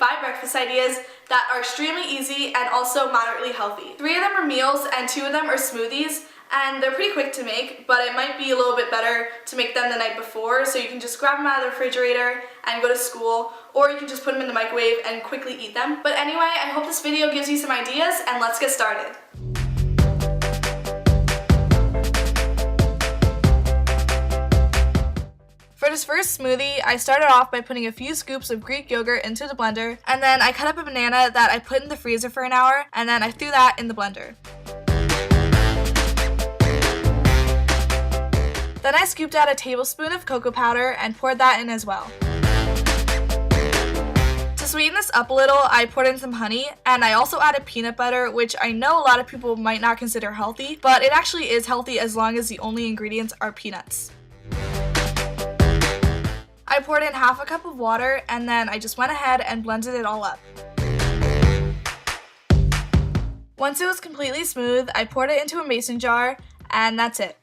5 breakfast ideas that are extremely easy and also moderately healthy. 3 of them are meals and 2 of them are smoothies, and they're pretty quick to make, but it might be a little bit better to make them the night before, so you can just grab them out of the refrigerator and go to school, or you can just put them in the microwave and quickly eat them. But anyway, I hope this video gives you some ideas, and let's get started. For this first smoothie, I started off by putting a few scoops of Greek yogurt into the blender, and then I cut up a banana that I put in the freezer for an hour, and then I threw that in the blender. Then I scooped out a tablespoon of cocoa powder and poured that in as well. To sweeten this up a little, I poured in some honey, and I also added peanut butter, which I know a lot of people might not consider healthy, but it actually is healthy as long as the only ingredients are peanuts. I poured in half a cup of water, and then I just went ahead and blended it all up. Once it was completely smooth, I poured it into a mason jar, and that's it.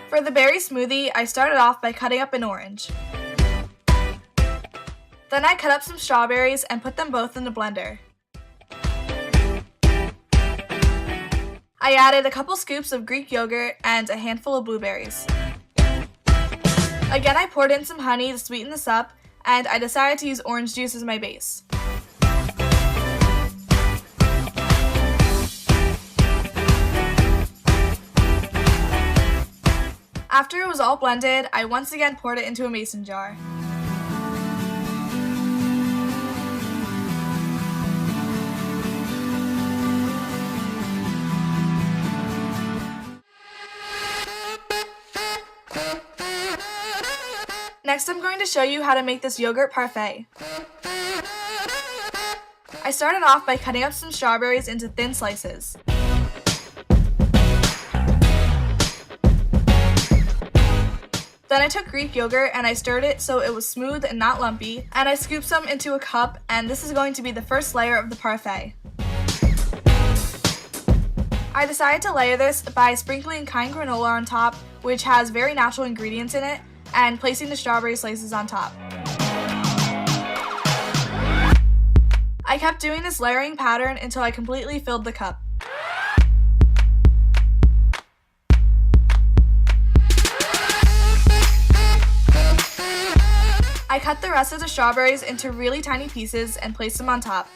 For the berry smoothie, I started off by cutting up an orange. Then I cut up some strawberries and put them both in the blender. I added a couple scoops of Greek yogurt and a handful of blueberries. Again, I poured in some honey to sweeten this up, and I decided to use orange juice as my base. After it was all blended, I once again poured it into a mason jar. Next, I'm going to show you how to make this yogurt parfait. I started off by cutting up some strawberries into thin slices. Then I took Greek yogurt and I stirred it so it was smooth and not lumpy, and I scooped some into a cup, and this is going to be the first layer of the parfait. I decided to layer this by sprinkling kind granola on top, which has very natural ingredients in it, and placing the strawberry slices on top. I kept doing this layering pattern until I completely filled the cup. I cut the rest of the strawberries into really tiny pieces and placed them on top.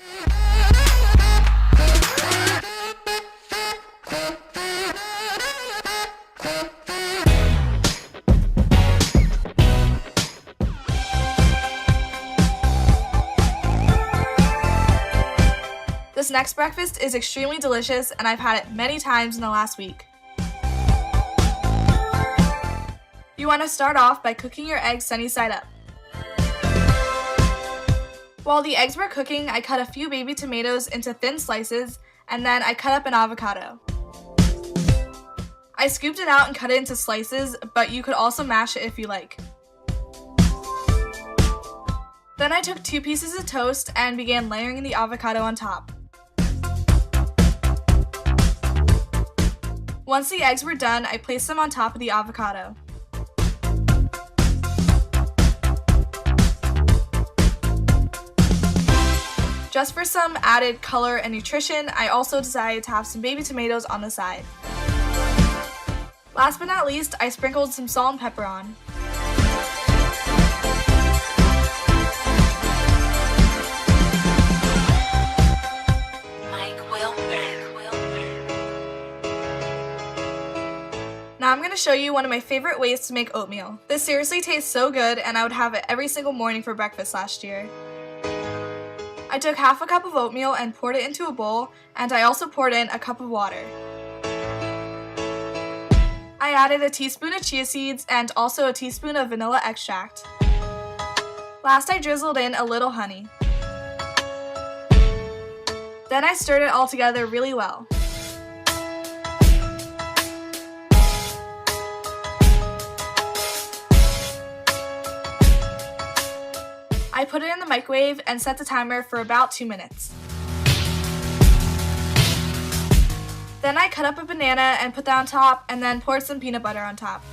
This next breakfast is extremely delicious, and I've had it many times in the last week. You want to start off by cooking your eggs sunny side up. While the eggs were cooking, I cut a few baby tomatoes into thin slices, and then I cut up an avocado. I scooped it out and cut it into slices, but you could also mash it if you like. Then I took 2 pieces of toast and began layering the avocado on top. Once the eggs were done, I placed them on top of the avocado. Just for some added color and nutrition, I also decided to have some baby tomatoes on the side. Last but not least, I sprinkled some salt and pepper on. Now I'm going to show you one of my favorite ways to make oatmeal. This seriously tastes so good, and I would have it every single morning for breakfast last year. I took half a cup of oatmeal and poured it into a bowl, and I also poured in a cup of water. I added a teaspoon of chia seeds and also a teaspoon of vanilla extract. Last, I drizzled in a little honey. Then I stirred it all together really well. I put it in the microwave and set the timer for about 2 minutes. Then I cut up a banana and put that on top, and then poured some peanut butter on top.